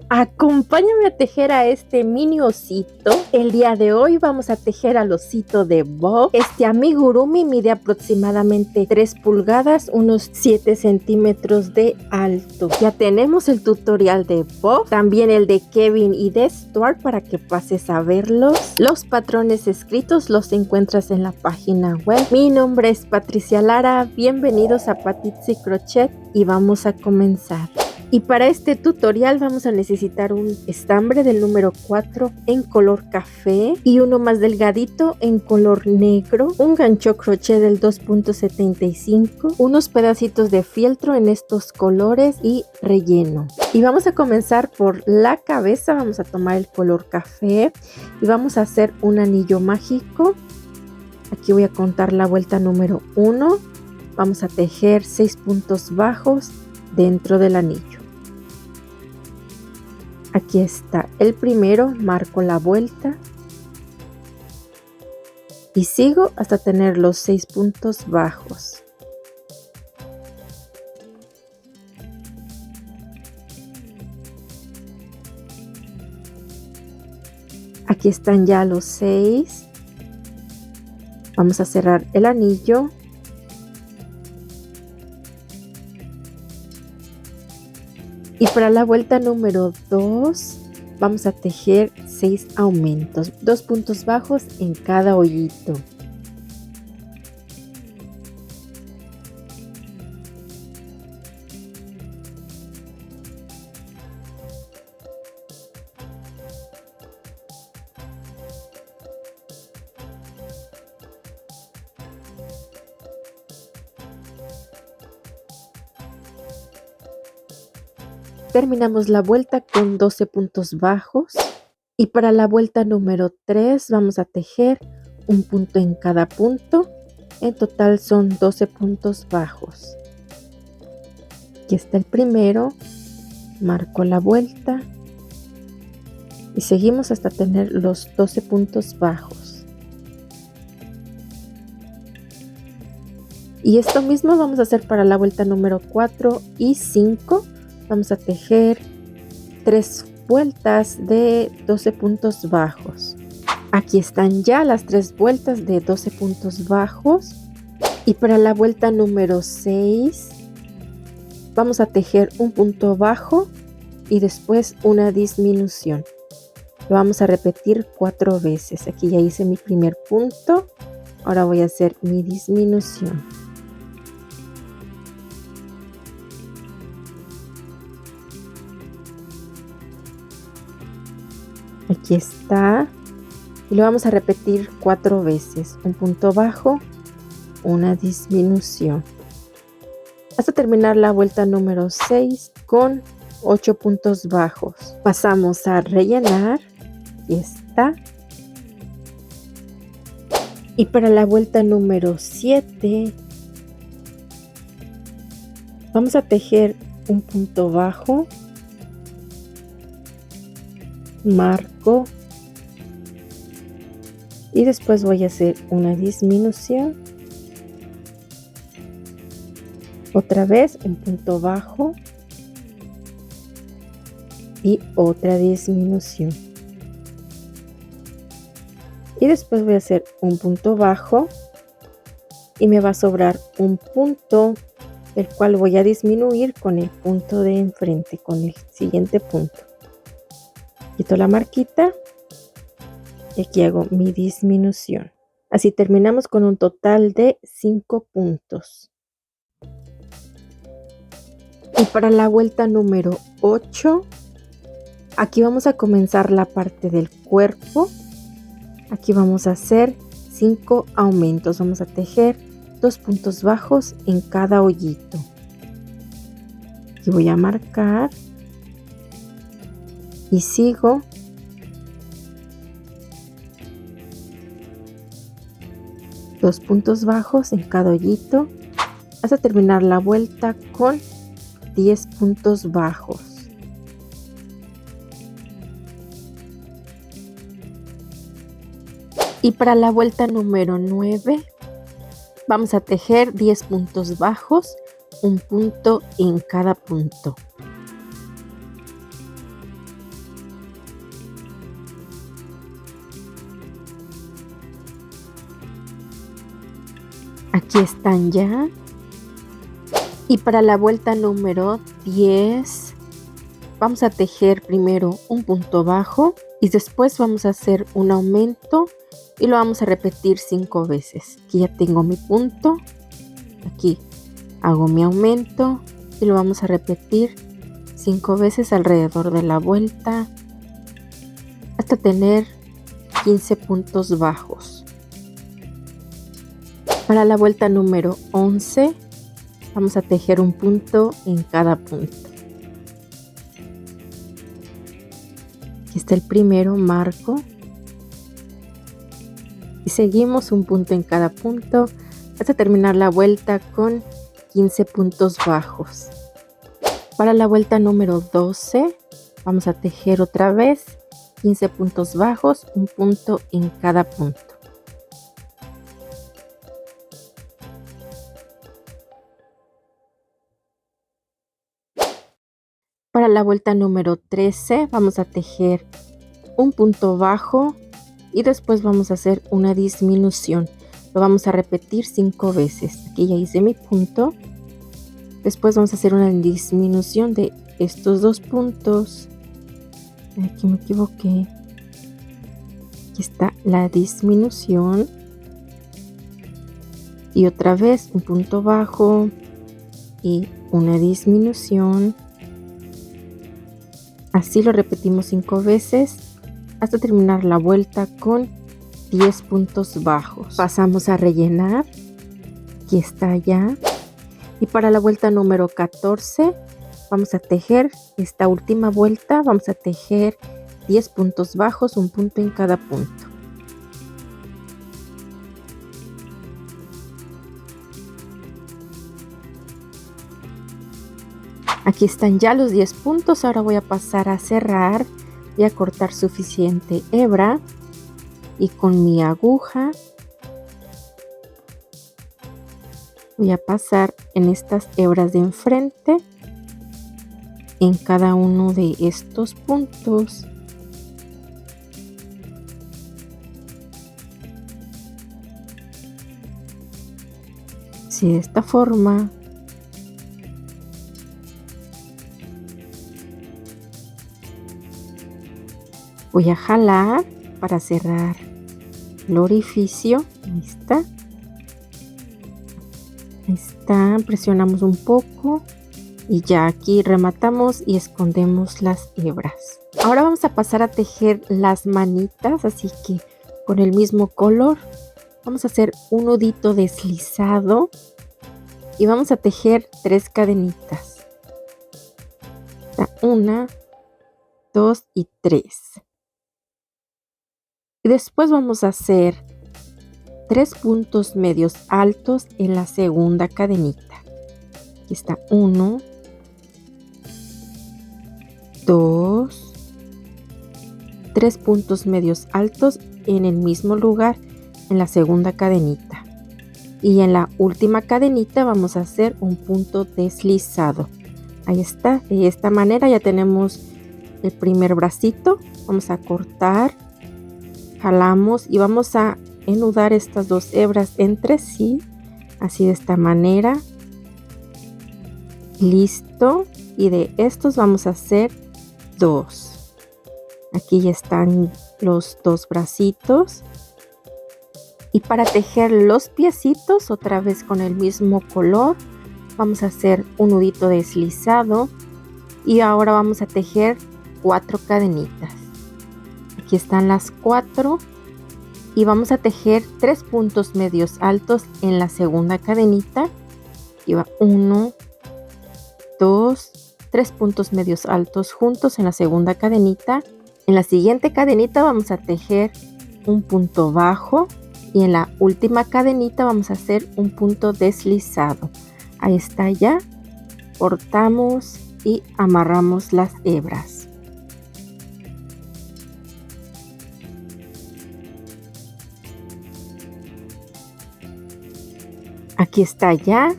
Acompáñame a tejer a este mini osito. El día de hoy vamos a tejer al osito de Bob. Este amigurumi mide aproximadamente 3 pulgadas, unos 7 centímetros de alto. Ya tenemos el tutorial de Bob, también el de Kevin y de Stuart para que pases a verlos. Los patrones escritos los encuentras en la página web. Mi nombre es Patricia Lara, bienvenidos a Patitsy Crochet y vamos a comenzar. Y para este tutorial vamos a necesitar un estambre del número 4 en color café y uno más delgadito en color negro, un gancho crochet del 2.75, unos pedacitos de fieltro en estos colores y relleno. Y vamos a comenzar por la cabeza. Vamos a tomar el color café y vamos a hacer un anillo mágico. Aquí voy a contar la vuelta número 1. Vamos a tejer 6 puntos bajos dentro del anillo. Aquí está el primero, marco la vuelta y sigo hasta tener los 6 puntos bajos. Aquí están ya los 6. Vamos a cerrar el anillo. Y para la vuelta número 2 vamos a tejer 6 aumentos, 2 puntos bajos en cada hoyito. Terminamos la vuelta con 12 puntos bajos y para la vuelta número 3 vamos a tejer un punto en cada punto. En total son 12 puntos bajos. Aquí está el primero, marco la vuelta y seguimos hasta tener los 12 puntos bajos. Y esto mismo vamos a hacer para la vuelta número 4 y 5. Vamos a tejer 3 vueltas de 12 puntos bajos. Aquí están ya las 3 vueltas de 12 puntos bajos. Y para la vuelta número 6 vamos a tejer un punto bajo y después una disminución. Lo vamos a repetir 4 veces. Aquí ya hice mi primer punto. Ahora voy a hacer mi disminución. Aquí está. Y lo vamos a repetir 4 veces. Un punto bajo, una disminución. Hasta terminar la vuelta número 6 con 8 puntos bajos. Pasamos a rellenar. Aquí está. Y para la vuelta número 7 vamos a tejer un punto bajo. Marco y después voy a hacer una disminución, otra vez un punto bajo y otra disminución y después voy a hacer un punto bajo y me va a sobrar un punto, el cual voy a disminuir con el punto de enfrente, con el siguiente punto. Quito la marquita y aquí hago mi disminución. Así terminamos con un total de 5 puntos. Y para la vuelta número 8, aquí vamos a comenzar la parte del cuerpo. Aquí vamos a hacer 5 aumentos. Vamos a tejer 2 puntos bajos en cada hoyito. Aquí voy a marcar. Y sigo dos puntos bajos en cada hoyito hasta terminar la vuelta con 10 puntos bajos. Y para la vuelta número 9 vamos a tejer 10 puntos bajos, un punto en cada punto. Aquí están ya. Y para la vuelta número 10 vamos a tejer primero un punto bajo y después vamos a hacer un aumento y lo vamos a repetir 5 veces. Aquí ya tengo mi punto, aquí hago mi aumento y lo vamos a repetir 5 veces alrededor de la vuelta hasta tener 15 puntos bajos. Para la vuelta número 11 vamos a tejer un punto en cada punto. Aquí está el primero, marco y seguimos un punto en cada punto hasta terminar la vuelta con 15 puntos bajos. Para la vuelta número 12 vamos a tejer otra vez 15 puntos bajos, un punto en cada punto. Para la vuelta número 13 vamos a tejer un punto bajo y después vamos a hacer una disminución. Lo vamos a repetir 5 veces. Aquí ya hice mi punto. Después vamos a hacer una disminución de estos 2 puntos. Aquí me equivoqué. Aquí está la disminución. Y otra vez un punto bajo y una disminución. Así lo repetimos 5 veces hasta terminar la vuelta con 10 puntos bajos. Pasamos a rellenar. Aquí está ya. Y para la vuelta número 14 vamos a tejer esta última vuelta. Vamos a tejer 10 puntos bajos, un punto en cada punto. Aquí están ya los 10 puntos. Ahora voy a pasar a cerrar. Voy a cortar suficiente hebra y con mi aguja voy a pasar en estas hebras de enfrente en cada uno de estos puntos. Así, de esta forma. Voy a jalar para cerrar el orificio. Ahí está. Ahí está. Presionamos un poco y ya aquí rematamos y escondemos las hebras. Ahora vamos a pasar a tejer las manitas, así que con el mismo color vamos a hacer un nudito deslizado y vamos a tejer 3 cadenitas. 1, 2 y 3. Y después vamos a hacer 3 puntos medios altos en la segunda cadenita. Aquí está 1, 2, 3 puntos medios altos en el mismo lugar en la segunda cadenita. Y en la última cadenita vamos a hacer un punto deslizado. Ahí está. De esta manera ya tenemos el primer bracito. Vamos a cortar. Jalamos y vamos a enudar estas 2 hebras entre sí, así de esta manera. Listo. Y de estos vamos a hacer 2. Aquí ya están los 2 bracitos. Y para tejer los piecitos, otra vez con el mismo color, vamos a hacer un nudito deslizado y ahora vamos a tejer 4 cadenitas. Aquí están las 4 y vamos a tejer 3 puntos medios altos en la segunda cadenita. Aquí va 1, 2, 3 puntos medios altos juntos en la segunda cadenita. En la siguiente cadenita vamos a tejer un punto bajo y en la última cadenita vamos a hacer un punto deslizado. Ahí está ya. Cortamos y amarramos las hebras. Aquí está ya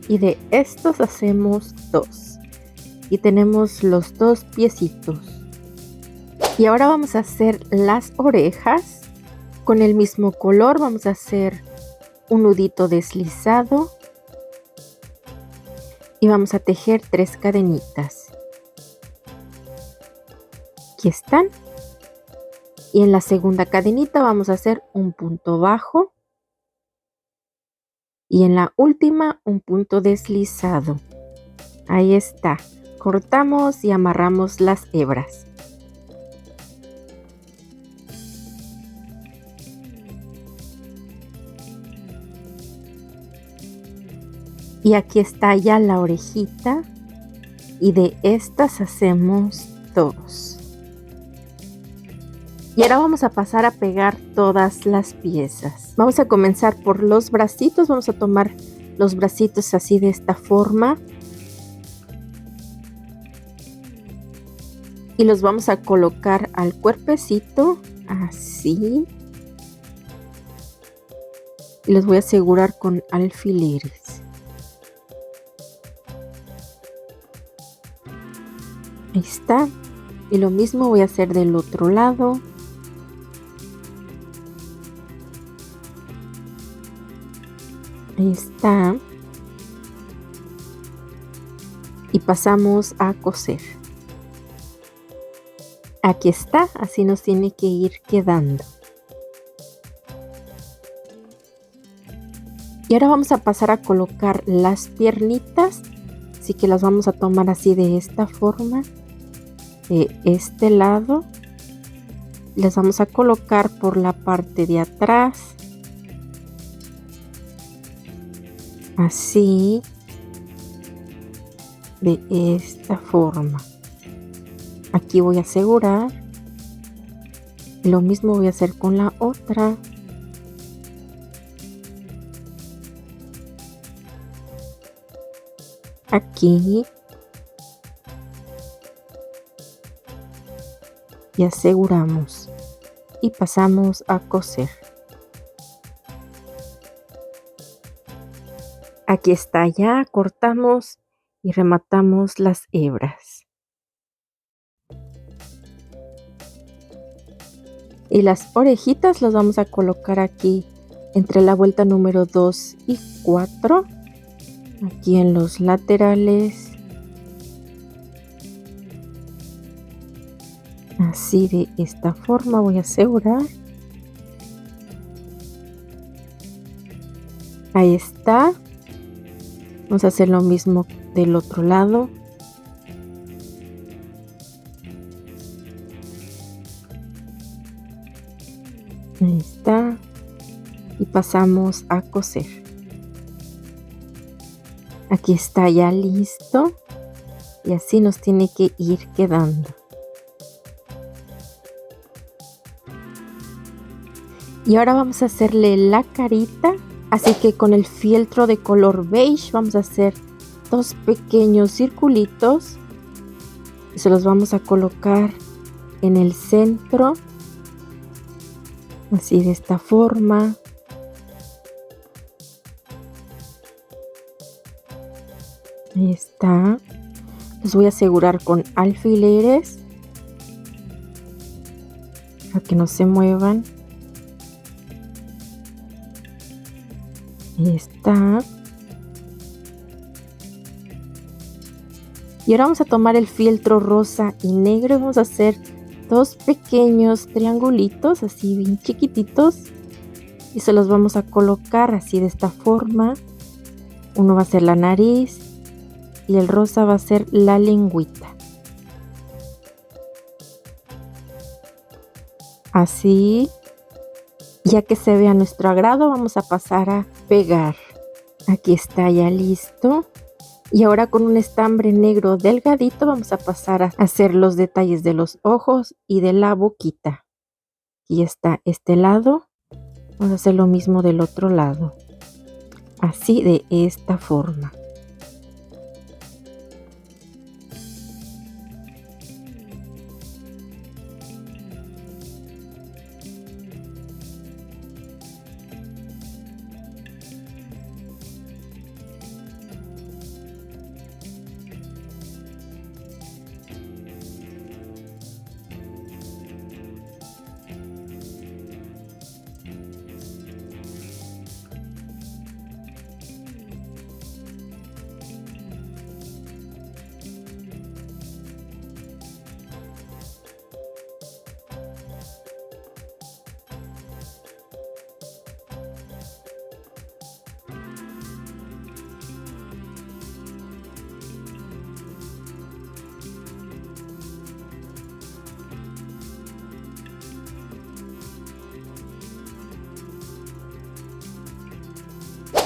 y de estos hacemos 2 y tenemos los 2 piecitos. Y ahora vamos a hacer las orejas con el mismo color. Vamos a hacer un nudito deslizado y vamos a tejer 3 cadenitas. Aquí están. Y en la segunda cadenita vamos a hacer un punto bajo y en la última un punto deslizado. Ahí está. Cortamos y amarramos las hebras. Y aquí está ya la orejita y de estas hacemos 2. Y ahora vamos a pasar a pegar todas las piezas. Vamos a comenzar por los bracitos. Vamos a tomar los bracitos así de esta forma. Y los vamos a colocar al cuerpecito así. Y los voy a asegurar con alfileres. Ahí está. Y lo mismo voy a hacer del otro lado. Ahí está. Y pasamos a coser. Aquí está, así nos tiene que ir quedando. Y ahora vamos a pasar a colocar las piernitas. Así que las vamos a tomar así de esta forma. De este lado. Las vamos a colocar por la parte de atrás. Así. De esta forma. Aquí voy a asegurar. Lo mismo voy a hacer con la otra. Aquí. Y aseguramos. Y pasamos a coser. Aquí está ya. Cortamos y rematamos las hebras. Y las orejitas las vamos a colocar aquí entre la vuelta número 2 y 4. Aquí en los laterales. Así de esta forma voy a asegurar. Ahí está. Vamos a hacer lo mismo del otro lado. Ahí está. Y pasamos a coser. Aquí está ya listo. Y así nos tiene que ir quedando. Y ahora vamos a hacerle la carita. Así que con el fieltro de color beige vamos a hacer 2 pequeños circulitos. Y se los vamos a colocar en el centro. Así de esta forma. Ahí está. Los voy a asegurar con alfileres. Para que no se muevan. Ahí está. Y ahora vamos a tomar el fieltro rosa y negro y vamos a hacer 2 pequeños triangulitos así bien chiquititos y se los vamos a colocar así de esta forma. Uno va a ser la nariz y el rosa va a ser la lengüita. Así. Ya que se vea a nuestro agrado, vamos a pasar a pegar. Aquí está ya listo. Y ahora con un estambre negro delgadito vamos a pasar a hacer los detalles de los ojos y de la boquita. Aquí está este lado. Vamos a hacer lo mismo del otro lado. Así de esta forma.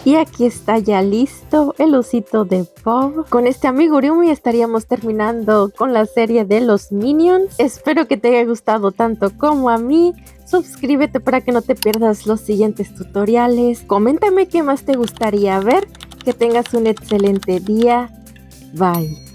Y aquí está ya listo el osito de Bob. Con este amigurumi estaríamos terminando con la serie de los Minions. Espero que te haya gustado tanto como a mí. Suscríbete para que no te pierdas los siguientes tutoriales. Coméntame qué más te gustaría ver. Que tengas un excelente día. Bye.